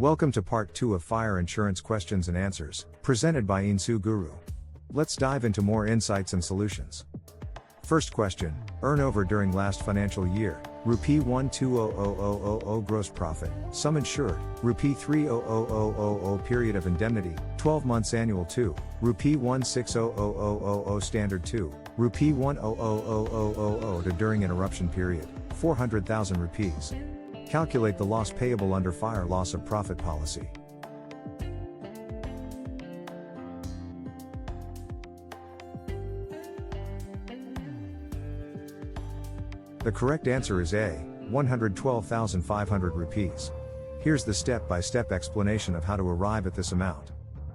Welcome to part 2 of Fire Insurance Questions and Answers, presented by Insu Guru. Let's dive into more insights and solutions. First question, earnover during last financial year, Rupee 1200000 gross profit, sum insured, Rupee 3000000 period of indemnity, 12 months annual 2, Rupee 1600000 standard 2, Rupee 1000000 to during interruption period, 400,000 rupees. Calculate the loss payable under fire loss of profit policy. The correct answer is A, 112,500 rupees. Here's the step-by-step explanation of how to arrive at this amount.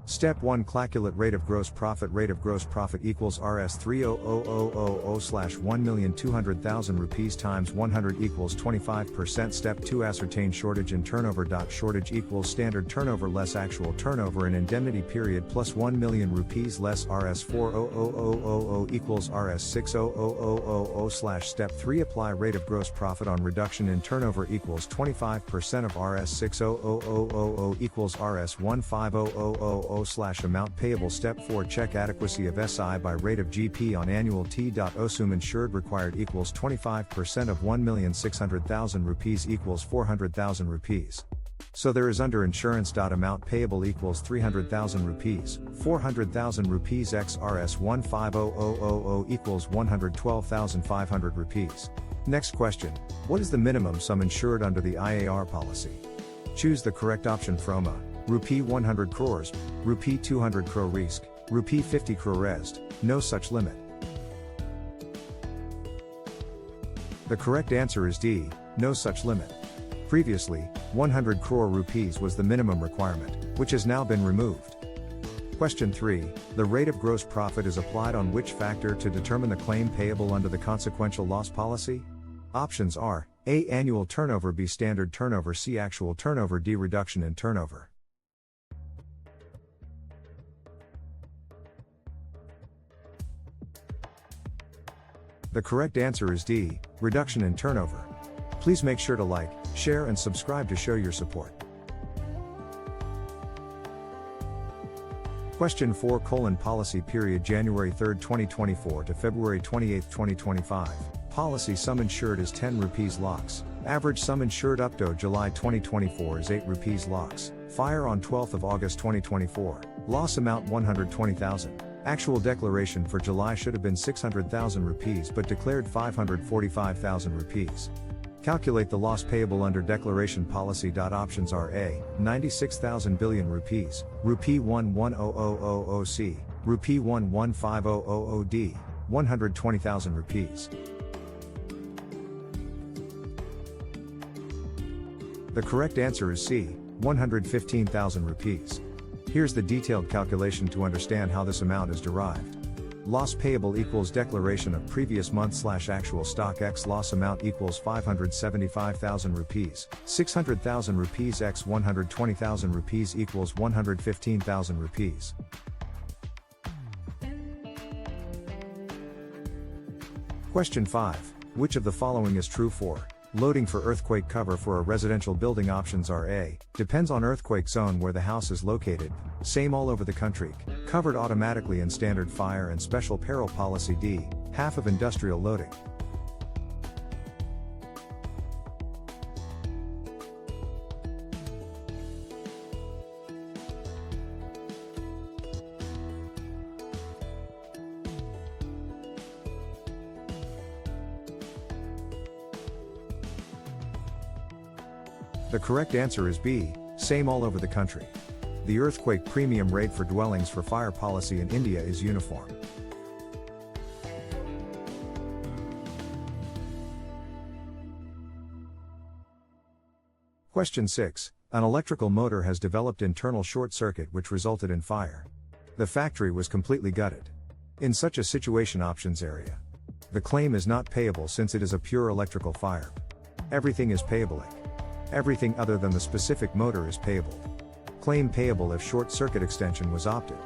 Step 1, calculate rate of gross profit. Rate of gross profit equals Rs 300,000/1,200,000 rupees times 100 equals 25%. Step 2, ascertain shortage in turnover. Shortage equals standard turnover less actual turnover in indemnity period plus 1 million rupees less Rs 400,000 equals Rs 600,000. Step 3, apply rate of gross profit on reduction in turnover equals 25% of Rs 600,000 equals Rs 150,000 amount payable. Step 4, check adequacy of SI by rate of GP on annual T. Sum insured required equals 25% of 1,600,000 rupees equals 400,000 rupees. So there is under insurance. Amount payable equals 300,000 rupees, 400,000 rupees x Rs 150,000 equals 112,500 rupees. Next question, what is the minimum sum insured under the IAR policy? Choose the correct option from a Rupee 100 crores, Rupee 200 crore risk, Rupee 50 crore rest, no such limit. The correct answer is D, no such limit. Previously, 100 crore rupees was the minimum requirement, which has now been removed. Question 3, the rate of gross profit is applied on which factor to determine the claim payable under the consequential loss policy? Options are, A. Annual turnover, B. Standard turnover, C. Actual turnover, D. Reduction in turnover. The correct answer is D, reduction in turnover. Please make sure to like, share and subscribe to show your support. Question 4, policy period January 3, 2024 to February 28, 2025. Policy sum insured is 10 rupees lakhs. Average sum insured up to July 2024 is 8 rupees lakhs. Fire on 12th of August 2024. Loss amount 120,000. Actual declaration for July should have been 600,000 rupees but declared 545,000 rupees. Calculate the loss payable under declaration policy. Options are A, 96,000 billion rupees, Rupee 110,000 C, Rupee 115,000 D, 120,000 rupees. The correct answer is C, 115,000 rupees. Here's the detailed calculation to understand how this amount is derived. Loss payable equals declaration of previous month / actual stock x loss amount equals 575,000 rupees, 600,000 rupees x 120,000 rupees equals 115,000 rupees. Question 5. Which of the following is true for loading for earthquake cover for a residential building? Options are A, depends on earthquake zone where the house is located, same all over the country, covered automatically in standard fire and special peril policy. D, half of industrial loading. The correct answer is B, same all over the country. The earthquake premium rate for dwellings for fire policy in India is uniform. Question 6. An electrical motor has developed internal short circuit which resulted in fire. The factory was completely gutted. In such a situation, options area. The claim is not payable since it is a pure electrical fire. Everything is payable. Everything other than the specific motor is payable. Claim payable if short circuit extension was opted.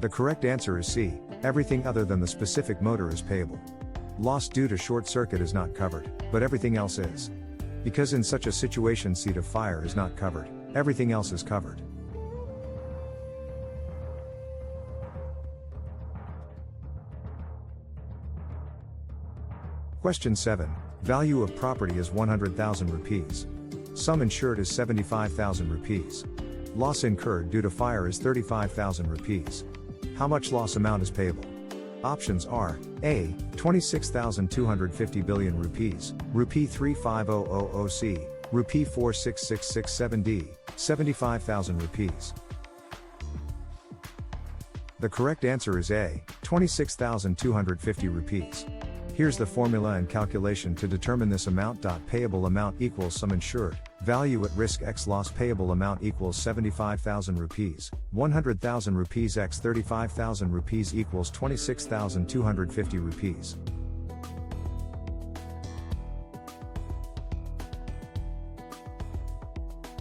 The correct answer is C. Everything other than the specific motor is payable. Loss due to short circuit is not covered, but everything else is. Because in such a situation seat of fire is not covered, everything else is covered. Question 7. Value of property is 100,000 rupees. Sum insured is 75,000 rupees. Loss incurred due to fire is 35,000 rupees. How much loss amount is payable? Options are A. 26,250 billion rupees, rupee 35000C, rupee 46667D, 75,000 rupees. The correct answer is A. 26,250 rupees. Here's the formula and calculation to determine this amount. Payable amount equals sum insured, value at risk x loss payable amount equals 75,000 rupees, 100,000 rupees x 35,000 rupees equals 26,250 rupees.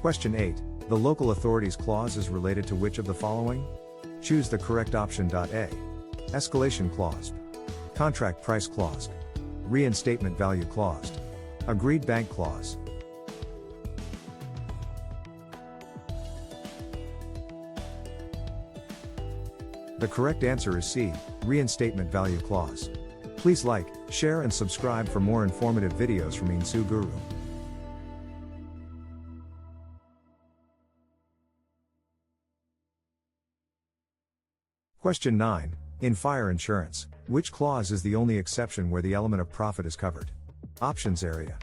Question 8. The local authorities clause is related to which of the following? Choose the correct option. A. Escalation clause. Contract price clause. Reinstatement value clause. Agreed bank clause. The correct answer is C. Reinstatement value clause. Please like, share and subscribe for more informative videos from Insu Guru. Question 9. In fire insurance, which clause is the only exception where the element of profit is covered? Options area.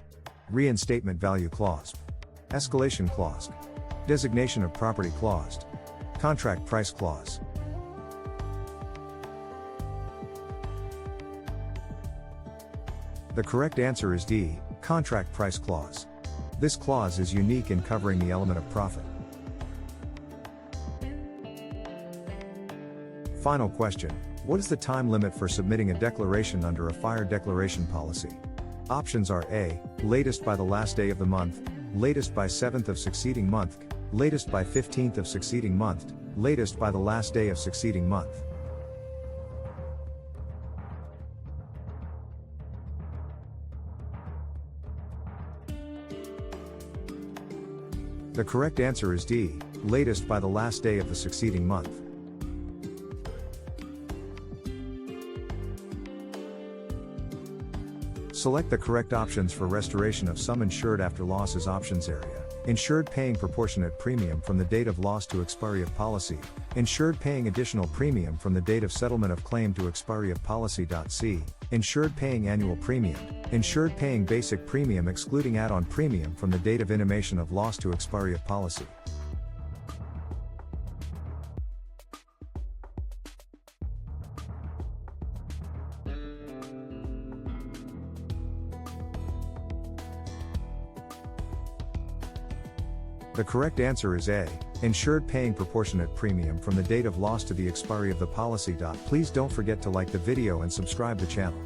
Reinstatement value clause. Escalation clause. Designation of property clause. Contract price clause. The correct answer is D. Contract price clause. This clause is unique in covering the element of profit. Final question. What is the time limit for submitting a declaration under a fire declaration policy? Options are A. Latest by the last day of the month, latest by 7th of succeeding month, latest by 15th of succeeding month, latest by the last day of succeeding month. The correct answer is D. Latest by the last day of the succeeding month. Select the correct options for restoration of sum insured after loss is options area. Insured paying proportionate premium from the date of loss to expiry of policy. Insured paying additional premium from the date of settlement of claim to expiry of policy. C. Insured paying annual premium. Insured paying basic premium excluding add-on premium from the date of intimation of loss to expiry of policy. The correct answer is A. Insured paying proportionate premium from the date of loss to the expiry of the policy. Please don't forget to like the video and subscribe the channel.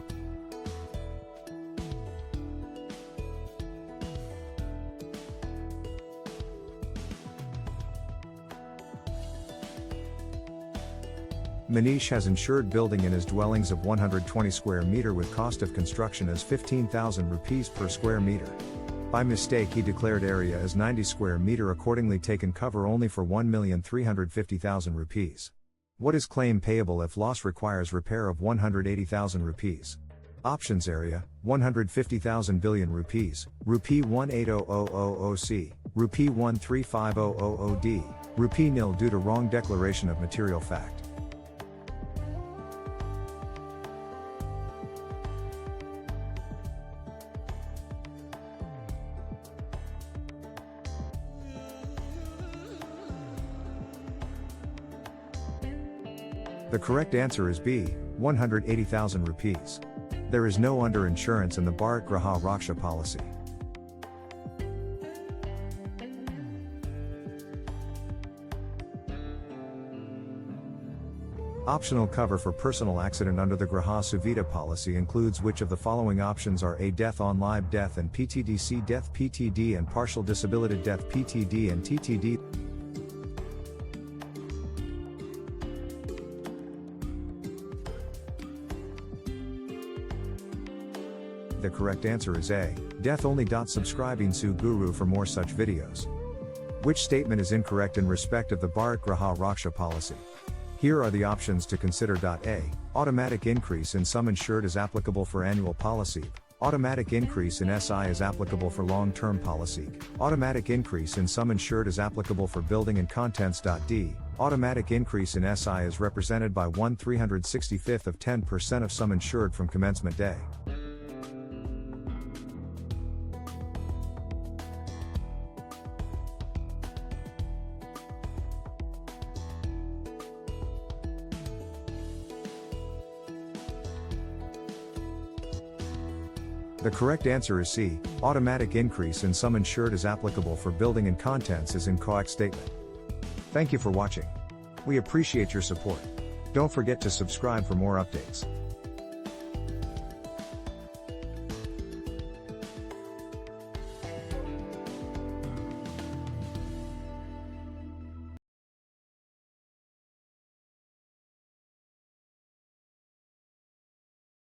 Manish has insured building in his dwellings of 120 square meter with cost of construction as 15,000 rupees per square meter. By mistake he declared area as 90 square meter, accordingly taken cover only for 1,350,000 rupees. What is claim payable if loss requires repair of 180,000 rupees? Options area, 150,000 billion rupees, rupee 180,000C, rupee 135,000D, rupee nil due to wrong declaration of material fact. The correct answer is B. 180,000 rupees. There is no underinsurance in the Bharat Griha Raksha policy. Optional cover for personal accident under the Griha Suvidha policy includes which of the following options are A. Death on live death and PTDC death PTD and partial disability death PTD and TTD. The correct answer is A. Death only. Subscribe Insu Guru for more such videos. Which statement is incorrect in respect of the Bharat Griha Raksha policy? Here are the options to consider. A. Automatic increase in sum insured is applicable for annual policy. Automatic increase in SI is applicable for long-term policy. Automatic increase in sum insured is applicable for building and contents. D. Automatic increase in SI is represented by 1/365th of 10% of sum insured from commencement day. The correct answer is C. Automatic increase in sum insured is applicable for building and contents is incorrect statement. Thank you for watching. We appreciate your support. Don't forget to subscribe for more updates.